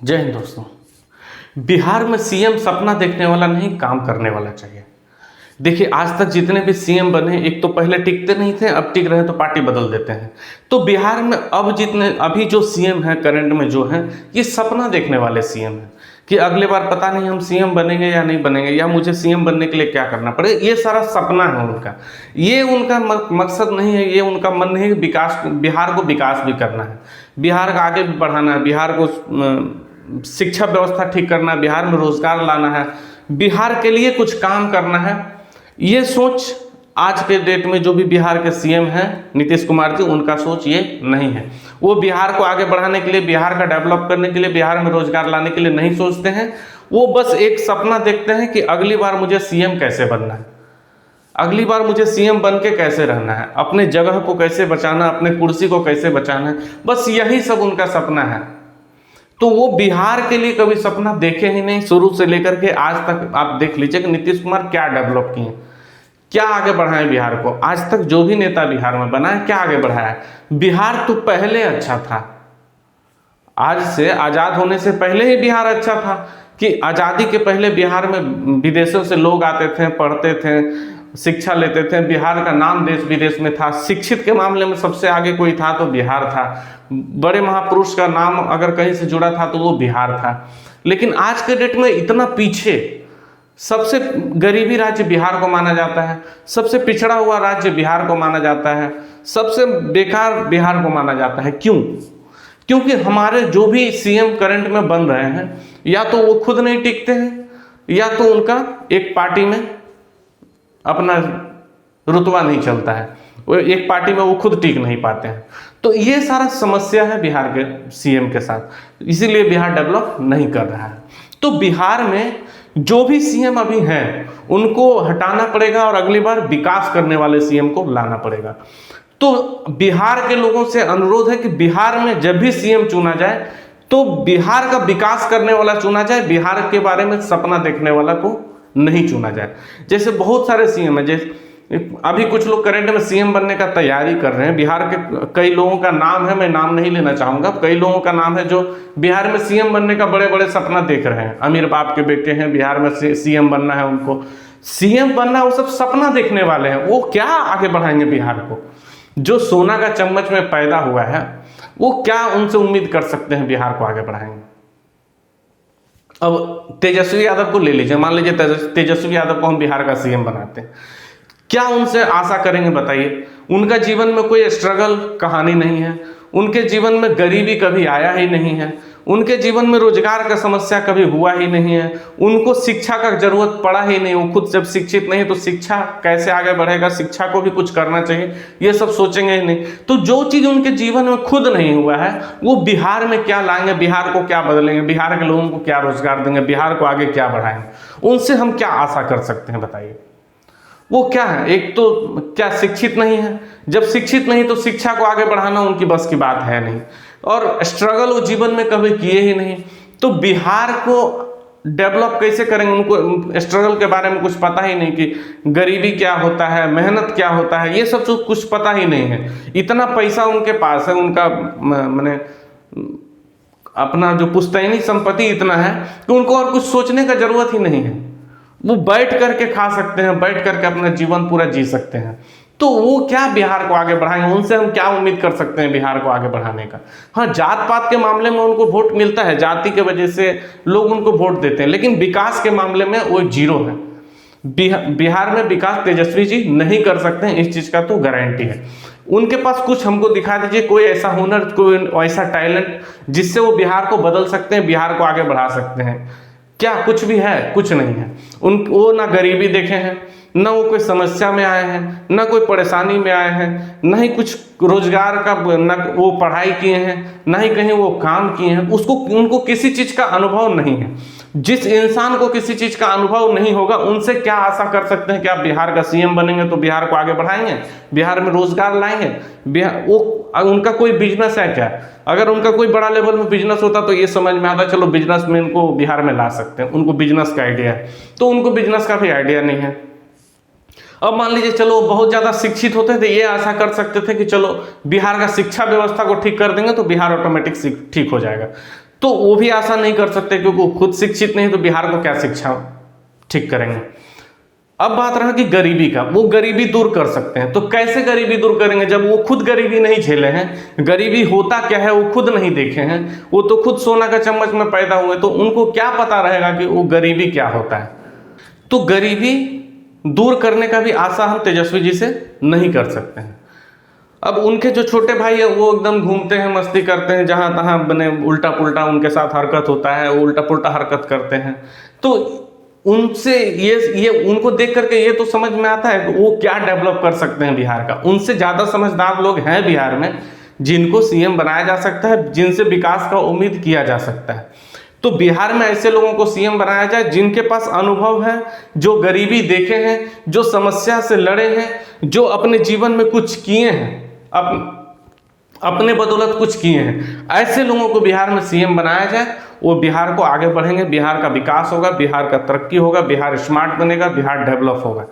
जय हिंद दोस्तों। बिहार में सीएम सपना देखने वाला नहीं, काम करने वाला चाहिए। देखिए, आज तक जितने भी सीएम बने, एक तो पहले टिकते नहीं थे, अब टिक रहे तो पार्टी बदल देते हैं। तो बिहार में अब जितने अभी जो सीएम हैं, करंट में जो हैं, ये सपना देखने वाले सीएम हैं कि अगले बार पता नहीं हम सीएम बनेंगे या नहीं बनेंगे, या मुझे सीएम बनने के लिए क्या करना पड़ेगा। ये सारा सपना है उनका। ये उनका मकसद नहीं है, ये उनका मन नहीं है कि विकास, बिहार को विकास भी करना है, बिहार का आगे भी बढ़ाना है, बिहार को शिक्षा व्यवस्था ठीक करना है, बिहार में रोजगार लाना है, बिहार के लिए कुछ काम करना है। ये सोच आज के डेट में जो भी बिहार के सीएम हैं नीतीश कुमार जी, उनका सोच ये नहीं है। वो बिहार को आगे बढ़ाने के लिए, बिहार का डेवलप करने के लिए, बिहार में रोजगार लाने के लिए नहीं सोचते हैं। वो बस एक सपना देखते हैं कि अगली बार मुझे सीएम कैसे बनना है, अगली बार मुझे सीएम बन के कैसे रहना है, अपने जगह को कैसे बचाना, अपने कुर्सी को कैसे बचाना है। बस यही सब उनका सपना है। तो वो बिहार के लिए कभी सपना देखे ही नहीं। शुरू से लेकर के आज तक आप देख लीजिए कि नीतीश कुमार क्या डेवलप किए, क्या आगे बढ़ाए बिहार को। आज तक जो भी नेता बिहार में बना है, क्या आगे बढ़ाया है। बिहार तो पहले अच्छा था, आज से आज़ाद होने से पहले ही बिहार अच्छा था। कि आज़ादी के पहले बिहार में विदेशों से लोग आते थे, पढ़ते थे, शिक्षा लेते थे। बिहार का नाम देश विदेश में था। शिक्षित के मामले में सबसे आगे कोई था तो बिहार था। बड़े महापुरुष का नाम अगर कहीं से जुड़ा था तो वो बिहार था। लेकिन आज के डेट में इतना पीछे, सबसे गरीबी राज्य बिहार को माना जाता है, सबसे पिछड़ा हुआ राज्य बिहार को माना जाता है, सबसे बेकार बिहार को माना जाता है। क्यों? क्योंकि हमारे जो भी सीएम करंट में बन रहे हैं, या तो वो खुद नहीं टिकते हैं, या तो उनका एक पार्टी में अपना रुतबा नहीं चलता है, वो एक पार्टी में वो खुद टिक नहीं पाते हैं। तो ये सारा समस्या है बिहार के सीएम के साथ, इसीलिए बिहार डेवलप नहीं कर रहा है। तो बिहार में जो भी सीएम अभी हैं उनको हटाना पड़ेगा और अगली बार विकास करने वाले सीएम को लाना पड़ेगा। तो बिहार के लोगों से अनुरोध है कि बिहार में जब भी सीएम चुना जाए तो बिहार का विकास करने वाला चुना जाए, बिहार के बारे में सपना देखने वाला को नहीं चुना जाए। जैसे बहुत सारे सीएम है, जैसे अभी कुछ लोग करंट में सीएम बनने का तैयारी कर रहे हैं। बिहार के कई लोगों का नाम है, मैं नाम नहीं लेना चाहूंगा, कई लोगों का नाम है जो बिहार में सीएम बनने का बड़े बड़े सपना देख रहे हैं। अमीर बाप के बेटे हैं, बिहार में सीएम बनना है उनको, सीएम बनना, वो सब सपना देखने वाले हैं। वो क्या आगे बढ़ाएंगे बिहार को? जो सोना का चम्मच में पैदा हुआ है, वो क्या उनसे उम्मीद कर सकते हैं बिहार को आगे बढ़ाएंगे? अब तेजस्वी यादव को ले लीजिए, मान लीजिए तेजस्वी यादव को हम बिहार का सीएम बनाते हैं, क्या उनसे आशा करेंगे बताइए? उनका जीवन में कोई स्ट्रगल कहानी नहीं है, उनके जीवन में गरीबी कभी आया ही नहीं है, उनके जीवन में रोजगार का समस्या कभी हुआ ही नहीं है, उनको शिक्षा का जरूरत पड़ा ही नहीं। वो खुद जब शिक्षित नहीं तो शिक्षा कैसे आगे बढ़ेगा, शिक्षा को भी कुछ करना चाहिए, ये सब सोचेंगे ही नहीं। तो जो चीज़ उनके जीवन में खुद नहीं हुआ है, वो बिहार में क्या लाएंगे, बिहार को क्या बदलेंगे, बिहार के लोगों को क्या रोजगार देंगे, बिहार को आगे क्या बढ़ाएंगे? उनसे हम क्या आशा कर सकते हैं बताइए? वो क्या है? एक तो क्या शिक्षित नहीं है, जब शिक्षित नहीं तो शिक्षा को आगे बढ़ाना उनकी बस की बात है नहीं, और स्ट्रगल वो जीवन में कभी किए ही नहीं। तो बिहार को डेवलप कैसे करेंगे? उनको स्ट्रगल के बारे में कुछ पता ही नहीं कि गरीबी क्या होता है, मेहनत क्या होता है, ये सब तो कुछ पता ही नहीं है। इतना पैसा उनके पास है, उनका मैंने अपना जो पुश्तैनी संपत्ति इतना है कि उनको और कुछ सोचने का जरूरत ही नहीं है। वो बैठ करके खा सकते हैं, बैठ करके अपना जीवन पूरा जी सकते हैं। तो वो क्या बिहार को आगे बढ़ाएंगे? उनसे हम क्या उम्मीद कर सकते हैं बिहार को आगे बढ़ाने का? हाँ, जात पात के मामले में उनको वोट मिलता है, जाति के वजह से लोग उनको वोट देते हैं, लेकिन विकास के मामले में वो जीरो है। बिहार में विकास तेजस्वी जी नहीं कर सकते हैं, इस चीज का तो गारंटी है। उनके पास कुछ हमको दिखा दीजिए, कोई ऐसा हुनर, कोई ऐसा टैलेंट जिससे वो बिहार को बदल सकते हैं, बिहार को आगे बढ़ा सकते हैं। क्या कुछ भी है? कुछ नहीं है। वो ना गरीबी देखे हैं, ना वो कोई समस्या में आए हैं, ना कोई परेशानी में आए हैं, ना ही कुछ रोजगार का, ना वो पढ़ाई किए हैं, ना ही कहीं वो काम किए हैं। उनको किसी चीज का अनुभव नहीं है। जिस इंसान को किसी चीज का अनुभव नहीं होगा, उनसे क्या आशा कर सकते हैं कि आप बिहार का सीएम बनेंगे तो बिहार को आगे बढ़ाएंगे, बिहार में रोजगार लाएंगे? वो उनका कोई बिजनेस है क्या? अगर उनका कोई बड़ा लेवल में बिजनेस होता तो ये समझ में आता, चलो बिजनेसमैन को बिहार में ला सकते हैं, उनको बिजनेस का आइडिया है। तो उनको बिजनेस का भी आइडिया नहीं है। अब मान लीजिए चलो बहुत ज़्यादा शिक्षित होते थे, ये आशा कर सकते थे कि चलो बिहार का शिक्षा व्यवस्था को ठीक कर देंगे तो बिहार ऑटोमेटिक ठीक हो जाएगा। तो वो भी आशा नहीं कर सकते क्योंकि वो खुद शिक्षित नहीं, तो बिहार को क्या शिक्षा ठीक करेंगे। अब बात रहा कि गरीबी का, वो गरीबी दूर कर सकते हैं, तो कैसे गरीबी दूर करेंगे जब वो खुद गरीबी नहीं झेले हैं, गरीबी होता क्या है वो खुद नहीं देखे हैं, वो तो खुद सोना का चम्मच में पैदा हुए, तो उनको क्या पता रहेगा कि वो गरीबी क्या होता है। तो गरीबी दूर करने का भी आशा हम तेजस्वी जी से नहीं कर सकते हैं। अब उनके जो छोटे भाई है वो एकदम घूमते हैं, मस्ती करते हैं, जहाँ तहाँ बने उल्टा पुल्टा उनके साथ हरकत होता है, वो उल्टा पुल्टा हरकत करते हैं। तो उनसे ये उनको देख करके ये तो समझ में आता है कि वो क्या डेवलप कर सकते हैं बिहार का। उनसे ज़्यादा समझदार लोग हैं बिहार में जिनको सीएम बनाया जा सकता है, जिनसे विकास का उम्मीद किया जा सकता है। तो बिहार में ऐसे लोगों को सीएम बनाया जाए जिनके पास अनुभव है, जो गरीबी देखे हैं, जो समस्या से लड़े हैं, जो अपने जीवन में कुछ किए हैं, अपने बदौलत कुछ किए हैं। ऐसे लोगों को बिहार में सीएम बनाया जाए, वो बिहार को आगे बढ़ेंगे, बिहार का विकास होगा, बिहार का तरक्की होगा, बिहार स्मार्ट बनेगा, बिहार डेवलप होगा।